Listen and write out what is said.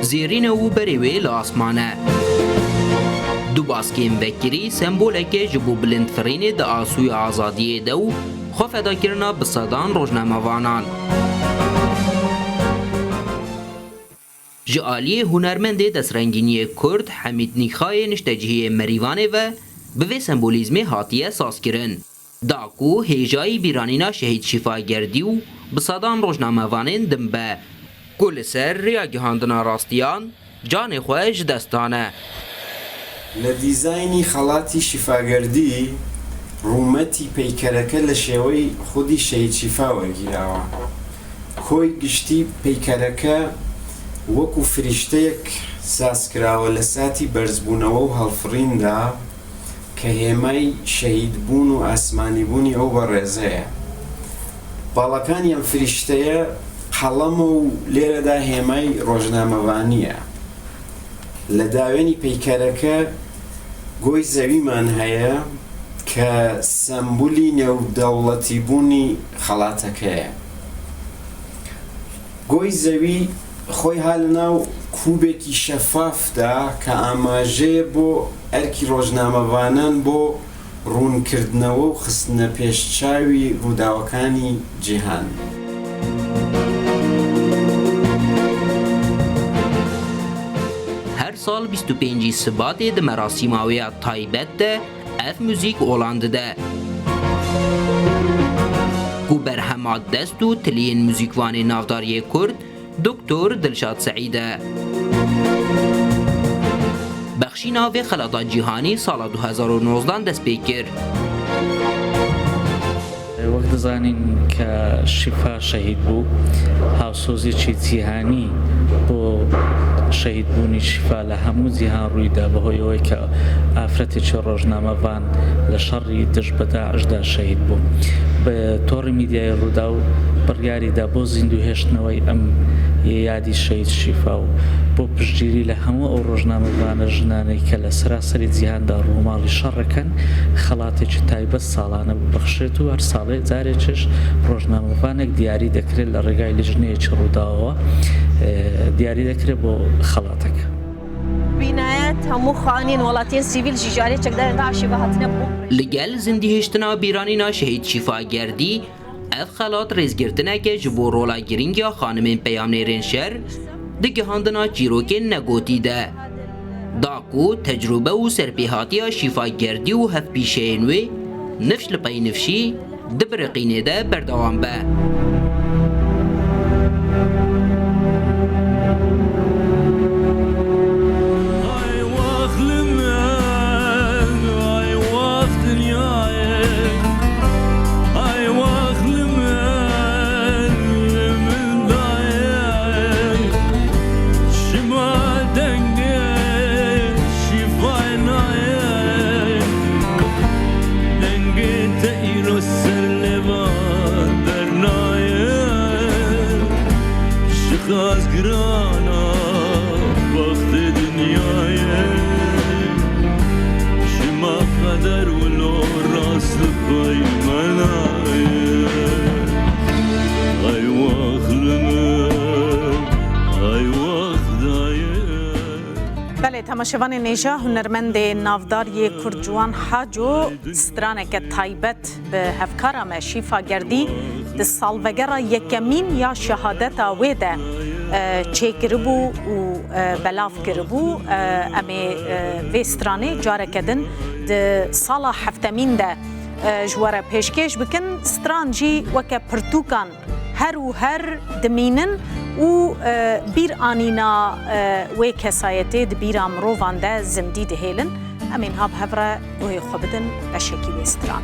زیرین و بریوی لاسمانه دو باسکین وکری سمبولک جبو بلند فرین دا آسوی آزادی دو خوف ادا کرنا بصدان روزنامه‌وانان جعالی هنرمند دسترنگینی کرد حمید نیخای نشتجهی مریوانه و به سمبولیزم هاتیه ساز کرن داکو هیجای بیرانینا شهید شفاگردی و بصدان روزنامه‌وانین دم به کل سر ریا گهاندنا راستیان جان خواهش دستانه لدیزاینی خلاتی شفاگردی رومەتی پەیکەرەکە لە شێوەی خودی شەهید شیفا وەرگیراوە کۆی گشتی پەیکەرەکە وەکو فریشتەیەک سازکراوە لە ساتی بەرزبوونەوە و هەڵفڕیندا کە هێمای شەهیدبوون و ئاسمانیبوونی ئەو بەڕێزەیە باڵەکانی ئەم فریشتەیە قەڵەمە و لێرەدا هێمای ڕۆژنامەوانیە لە داوێنی پەیکەرەکە گۆی زەویمان هەیە کە سەمبولی نێودەوڵەتیبوونی خەڵاتەکەیە گۆی زەوی خۆی هەڵناو کوبێکی شەفافدا کە ئاماژەیە بۆ ئەرکی ڕۆژنامەوانان بۆ ڕوونکردنەوە و خستنە پێشچاوی ڕووداوەکانی جیهان هر سال 25 سبات د مراسیماوی تایبەت ده اف موزیک اولاند ده کو برهمات دست و تلین موزیکوان نافداری کرد دکتر دلشاد سعیده بخشی ناو خلاطات جیهانی سال 2019 دست پیکر وەک دەزانین کە شیفا شەهید بوو هاوسۆزێکی جیهانی بۆ شەهیدبوونی شیفا لە هەموو جیهان ڕوویدا بەهۆیەوەی کە ئافرەتێکی ڕۆژنامەوان لە شەڕی دژ بە داعشدا شەهید بوو بە تۆڕی میدیای ڕوودا و بڕیاریدا بۆ زیندوهێشتنەوەی ئەم یادی شەهید شیفا و بۆ پشتگیری لە هەموو ئەو ڕۆژنامەوانە ژنانەی کە لە سەراسەری جیهاندا ڕووماڵی شەڕەکەن خەڵاتێکی تایبەت ساڵانە ببەخشێت و هەر ساڵێ جارێکیش ڕۆژنامەوانێک دیاری دەکرێت لە ڕێگای لیژنەیەکی ڕووداوەوە دیاری دەکرێت بۆ خەڵاتەکە بینایەت هەموو خانین وڵاتیان سیڤیل ژیژارێکێکدا داعشی بەهاتنە بوو لەگەل زیندوهێشتنا بیرانینا شەهید شیفاگەردی ev xelat rêzgirtineke ji bo rola giringiya xanimên peyamnêrên şer digihandina çîrokên negotî de. Da ku tecrübe û serpêhatiya şîfagerdî û hevpîşeyên wê nifş li pey nifşî di biriqînê de berdewam be. تماشاوان نیجا هنرمند نافداری کرد جوان حاجو سترانک تایبت به هفکارم شیفاگردی د سالوگر یکمین یا شهادت ویده چه کربو و بلاف کربو امی وی سترانه جاره کدن د سال هفتمین ده جواره پیشکش بکن ستران جی وکه پرتوکان هر و هر دمینن و بیر آنینا و کسایتی دبیر امروان ده زندی دهیلن امین هاب هفره گوی خوبدن بشکی وستران